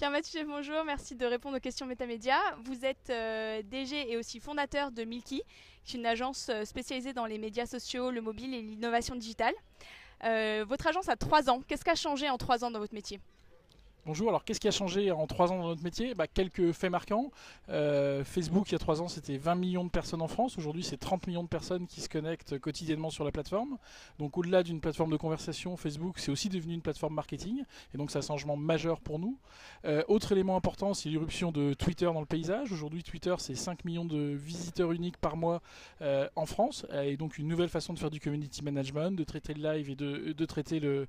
Pierre-Mathieu Chef, bonjour, merci de répondre aux questions Métamédia. Vous êtes DG et aussi fondateur de Milky, qui est une agence spécialisée dans les médias sociaux, le mobile et l'innovation digitale. Votre agence a 3 ans. Qu'est-ce qui a changé en 3 ans dans votre métier? Bonjour, alors qu'est-ce qui a changé en 3 ans dans notre métier? Quelques faits marquants. Facebook, il y a 3 ans, c'était 20 millions de personnes en France. Aujourd'hui, c'est 30 millions de personnes qui se connectent quotidiennement sur la plateforme. Donc au-delà d'une plateforme de conversation, Facebook, c'est aussi devenu une plateforme marketing. Et donc c'est un changement majeur pour nous. Autre élément important, c'est l'irruption de Twitter dans le paysage. Aujourd'hui, Twitter, c'est 5 millions de visiteurs uniques par mois en France. Et donc une nouvelle façon de faire du community management, de traiter le live et de traiter le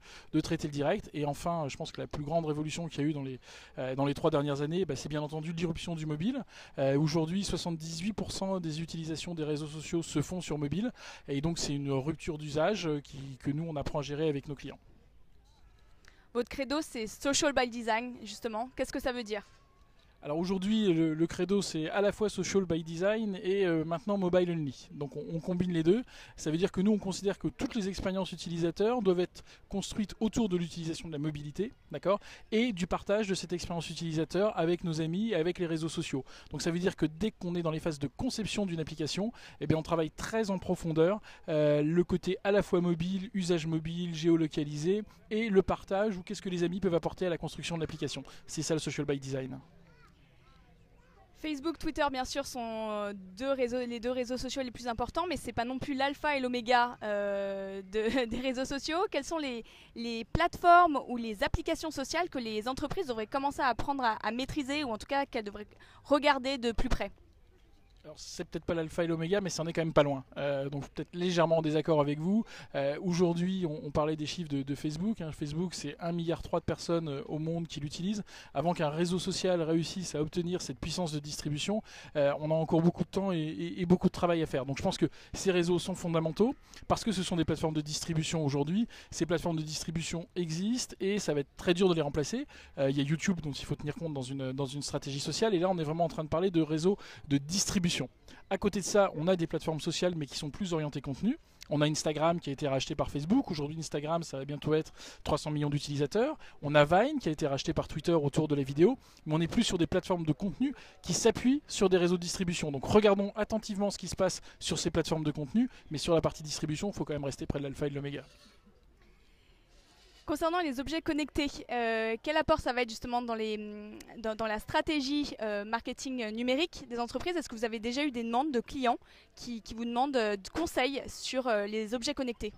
direct. Et enfin, je pense que la plus grande révolution qu'il y a eu dans les 3 dernières années, c'est bien entendu l'irruption du mobile. Aujourd'hui, 78% des utilisations des réseaux sociaux se font sur mobile. Et donc c'est une rupture d'usage que nous, on apprend à gérer avec nos clients. Votre credo, c'est Social by Design, justement. Qu'est-ce que ça veut dire? Alors aujourd'hui, le credo, c'est à la fois social by design et maintenant mobile only. Donc on combine les deux. Ça veut dire que nous, on considère que toutes les expériences utilisateurs doivent être construites autour de l'utilisation de la mobilité, d'accord, et du partage de cette expérience utilisateur avec nos amis et avec les réseaux sociaux. Donc ça veut dire que dès qu'on est dans les phases de conception d'une application, on travaille très en profondeur le côté à la fois mobile, usage mobile, géolocalisé, et le partage ou qu'est-ce que les amis peuvent apporter à la construction de l'application. C'est ça le social by design. Facebook, Twitter, bien sûr, sont les deux réseaux sociaux les plus importants, mais ce n'est pas non plus l'alpha et l'oméga des réseaux sociaux. Quelles sont les plateformes ou les applications sociales que les entreprises devraient commencer à apprendre à maîtriser, ou en tout cas qu'elles devraient regarder de plus près? Alors c'est peut-être pas l'alpha et l'oméga, mais ça en est quand même pas loin. Donc peut-être légèrement en désaccord avec vous. Aujourd'hui, on parlait des chiffres de Facebook. Facebook, c'est 1,3 milliard de personnes au monde qui l'utilisent. Avant qu'un réseau social réussisse à obtenir cette puissance de distribution, on a encore beaucoup de temps et beaucoup de travail à faire. Donc je pense que ces réseaux sont fondamentaux parce que ce sont des plateformes de distribution aujourd'hui. Ces plateformes de distribution existent et ça va être très dur de les remplacer. Il y a YouTube dont il faut tenir compte dans une stratégie sociale. Et là, on est vraiment en train de parler de réseaux de distribution. À côté de ça, on a des plateformes sociales mais qui sont plus orientées contenu. On a Instagram qui a été racheté par Facebook. Aujourd'hui, Instagram, ça va bientôt être 300 millions d'utilisateurs. On a Vine qui a été racheté par Twitter autour de la vidéo. Mais on est plus sur des plateformes de contenu qui s'appuient sur des réseaux de distribution. Donc regardons attentivement ce qui se passe sur ces plateformes de contenu. Mais sur la partie distribution, il faut quand même rester près de l'alpha et de l'oméga. Concernant les objets connectés, quel apport ça va être justement dans la stratégie marketing numérique des entreprises? Est-ce que vous avez déjà eu des demandes de clients qui vous demandent de conseils sur les objets connectés?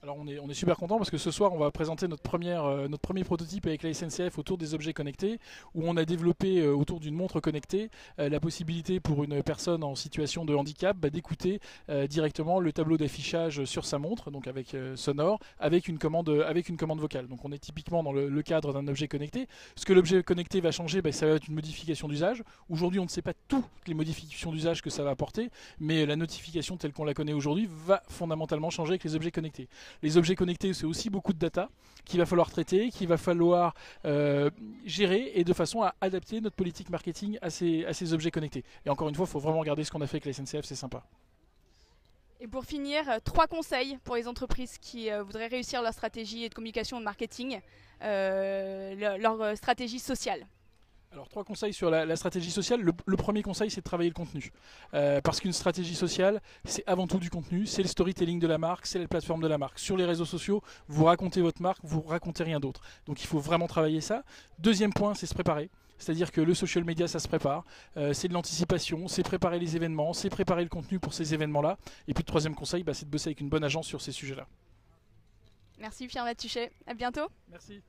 Alors on est super content parce que ce soir on va présenter notre premier prototype avec la SNCF autour des objets connectés, où on a développé autour d'une montre connectée la possibilité pour une personne en situation de handicap d'écouter directement le tableau d'affichage sur sa montre, donc avec sonore, avec une commande vocale. Donc on est typiquement dans le cadre d'un objet connecté. Ce que l'objet connecté va changer, ça va être une modification d'usage. Aujourd'hui on ne sait pas toutes les modifications d'usage que ça va apporter, mais la notification telle qu'on la connaît aujourd'hui va fondamentalement changer avec les objets connectés. Les objets connectés, c'est aussi beaucoup de data qu'il va falloir traiter, qu'il va falloir gérer, et de façon à adapter notre politique marketing à ces objets connectés. Et encore une fois, il faut vraiment regarder ce qu'on a fait avec la SNCF, c'est sympa. Et pour finir, 3 conseils pour les entreprises qui voudraient réussir leur stratégie de communication et de marketing, leur stratégie sociale. Alors 3 conseils sur la stratégie sociale. Le premier conseil, c'est de travailler le contenu. Parce qu'une stratégie sociale, c'est avant tout du contenu, c'est le storytelling de la marque, c'est la plateforme de la marque. Sur les réseaux sociaux, vous racontez votre marque, vous racontez rien d'autre. Donc il faut vraiment travailler ça. Deuxième point, c'est se préparer. C'est-à-dire que le social media, ça se prépare. C'est de l'anticipation, c'est préparer les événements, c'est préparer le contenu pour ces événements-là. Et puis le troisième conseil, c'est de bosser avec une bonne agence sur ces sujets-là. Merci Pierre-Mathieu Chef. À bientôt. Merci.